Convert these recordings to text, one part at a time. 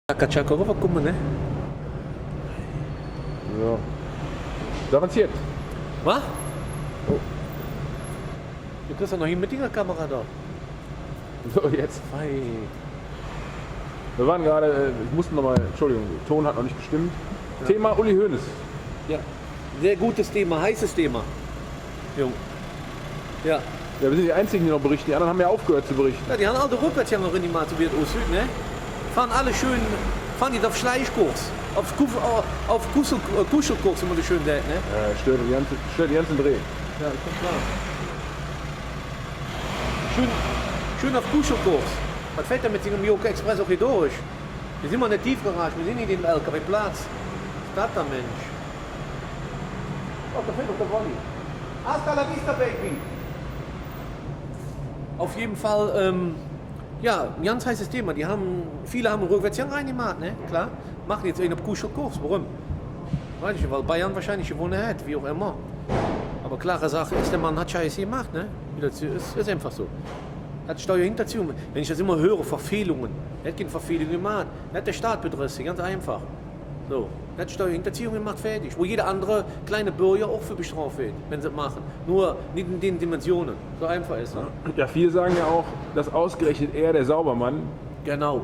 Chaka rüberkommen, ne? So. So, was jetzt? Was? Oh. Du kriegst ja noch hin mit der Kamera da. So, jetzt. Ei. Wir waren gerade, ich musste nochmal, Entschuldigung, der Ton hat noch nicht gestimmt. Ja. Thema Uli Hoeneß. Ja, sehr gutes Thema, heißes Thema. Jung. Ja. Ja, wir sind die Einzigen, die noch berichten. Die anderen haben ja aufgehört zu berichten. Ja, die haben alle Rückwärtsgänger in die Mathe wird aus Süd, ne? Fahren alle schön, fahren die auf Schleichkurs, auf Kuschelkurs, wie man so schön sagt, ne? Stört die ganzen Dreh. Ja, ist schon klar. Schön auf Kuschelkurs. Was fällt denn mit dem Mioka Express auch hier durch? Wir sind mal in der Tiefgarage, wir sind nicht in dem LKW-Platz. Was ist das da, Mensch? Oh, da fehlt doch der Wolli. Hasta la vista, Baby! Auf jeden Fall, ja, ein ganz heißes Thema. Viele haben Rückwärtsgang reingemacht, ne? Klar. Machen jetzt einen auf Kuschelkurs. Warum? Weiß ich nicht, weil Bayern wahrscheinlich gewonnen hat, wie auch immer. Aber klare Sache ist, der Mann hat Scheiße gemacht, ne? Das ist einfach so. Hat Steuerhinterziehung. Wenn ich das immer höre, Verfehlungen. Er hat keine Verfehlungen gemacht. Er hat der Staat bedroht, ganz einfach. So. Er hat Steuerhinterziehung gemacht, fertig. Wo jeder andere kleine Bürger auch für bestraft wird, wenn sie es machen. Nur nicht in den Dimensionen. So einfach ist es. Ne? Ja, viele sagen ja auch, dass ausgerechnet er, der Saubermann. Genau.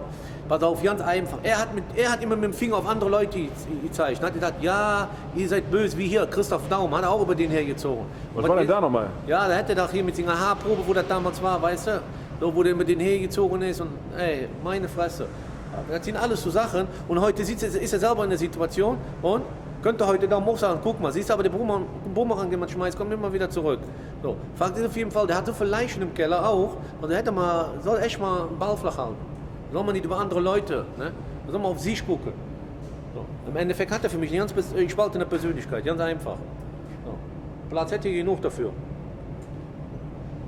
Pass auf, ganz einfach. Er hat immer mit dem Finger auf andere Leute gezeigt. Er hat gesagt, ja, ihr seid böse, wie hier, Christoph Daum, hat er auch über den hergezogen. Was war denn da nochmal? Ja, da hätte er doch hier mit seiner Haarprobe, wo das damals war, weißt du, so, wo der mit den hergezogen ist und, ey, meine Fresse. Das sind alles so Sachen und heute ist er selber in der Situation und könnte heute da auch sagen, guck mal, siehst du, aber der Bumerang, den man schmeißt, kommt immer wieder zurück. So, Fakt ist auf jeden Fall, der hat so viel Leichen im Keller auch und der soll echt mal einen Ball flach halten. Soll man nicht über andere Leute, ne? Soll man auf sich gucken. So. Im Endeffekt hat er für mich eine ganz gespaltene Persönlichkeit, ganz einfach. So. Platz hätte er genug dafür.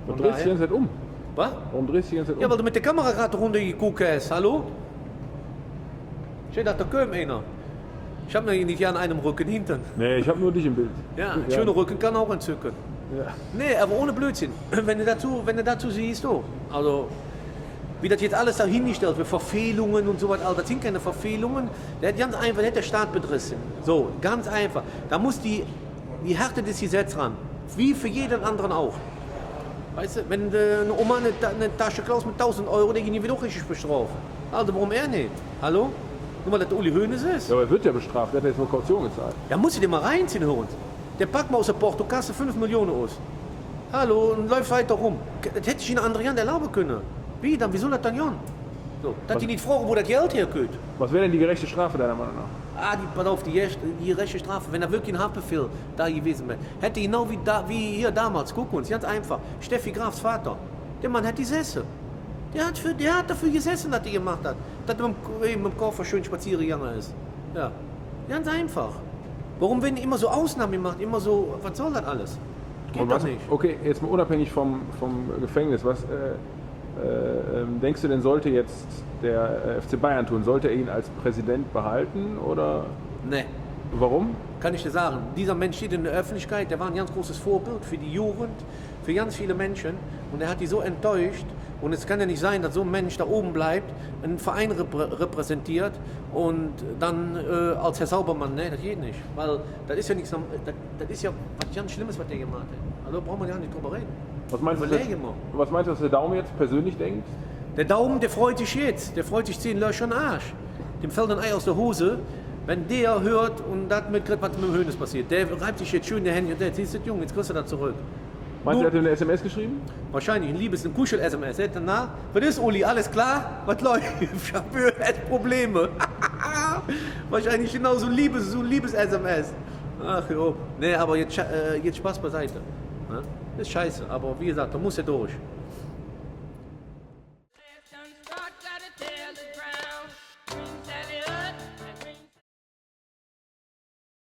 Warum drehst du die ganze Zeit um? Was? Warum drehst du die ganze Zeit um? Ja, weil du mit der Kamera gerade runtergeguckt hast, hallo? Steht da kommt einer. Ich habe noch nicht an einem Rücken hinten. Nee, ich habe nur dich im Bild. Ja, ein schöner Rücken kann auch entzücken. Ja. Nee, aber ohne Blödsinn. Wenn du dazu siehst, oh, also wie das jetzt alles dahingestellt wird, Verfehlungen und so weiter, das sind keine Verfehlungen, der hat ganz einfach, der hat der Staat bedrissen. So, ganz einfach. Da muss die Härte des Gesetzes ran, wie für jeden anderen auch. Weißt du, wenn eine Oma eine Tasche klaust mit 1.000 €, die gehen die wieder auch richtig bestraft. Also warum er nicht? Hallo? Nur weil das der Uli Hoeneß ist? Ja, aber er wird ja bestraft, er hat jetzt nur Kaution gezahlt. Ja, muss ich den mal reinziehen, Hund. Der packt mal aus der Portokasse 5 Millionen aus. Hallo, und läuft weiter rum. Das hätte ich in anderen Jahren erlauben können. Wie dann? Wieso das dann Jan? So, dass die nicht fragen, wo das Geld herkommt. Was wäre denn die gerechte Strafe deiner Meinung nach? Pass auf, die rechte Strafe, wenn er wirklich ein Haftbefehl da gewesen wäre. Hätte genau wie hier damals, guck uns, ganz einfach, Steffi Grafs Vater, der Mann hat gesessen. Der hat dafür gesessen, dass er gemacht hat. Dass er mit dem Koffer schön spazieren gegangen ist. Ja, ganz einfach. Warum werden immer so Ausnahmen gemacht, immer so, was soll das alles? Geht doch nicht. Okay, jetzt mal unabhängig vom Gefängnis, was denkst du denn, sollte jetzt der FC Bayern tun? Sollte er ihn als Präsident behalten oder? Nee. Warum? Kann ich dir sagen, dieser Mensch steht in der Öffentlichkeit, der war ein ganz großes Vorbild für die Jugend, für ganz viele Menschen und er hat die so enttäuscht und es kann ja nicht sein, dass so ein Mensch da oben bleibt, einen Verein repräsentiert und dann als Herr Saubermann, ne, das geht nicht, weil das ist ja nichts, das ist ja was ganz Schlimmes, was der gemacht hat. Also brauchen wir ja nicht drüber reden. Was meinst du, was der Daumen jetzt persönlich denkt? Der Daumen, der freut sich jetzt, der freut sich 10 Löcher in den Arsch. Dem fällt ein Ei aus der Hose. Wenn der hört und das mitkriegt, was mit dem Hönes passiert, der reibt sich jetzt schön die Hände und der siehst du, Junge, jetzt kriegst du das zurück. Meinst du, er hat eine SMS geschrieben? Wahrscheinlich, ein Kuschel-SMS. Na, was ist, Uli, alles klar? Was läuft? Ich habe Probleme. Wahrscheinlich genau so ein Liebes-SMS. Ach jo. Nee, aber jetzt Spaß beiseite. Das ist scheiße, aber wie gesagt, da muss er durch.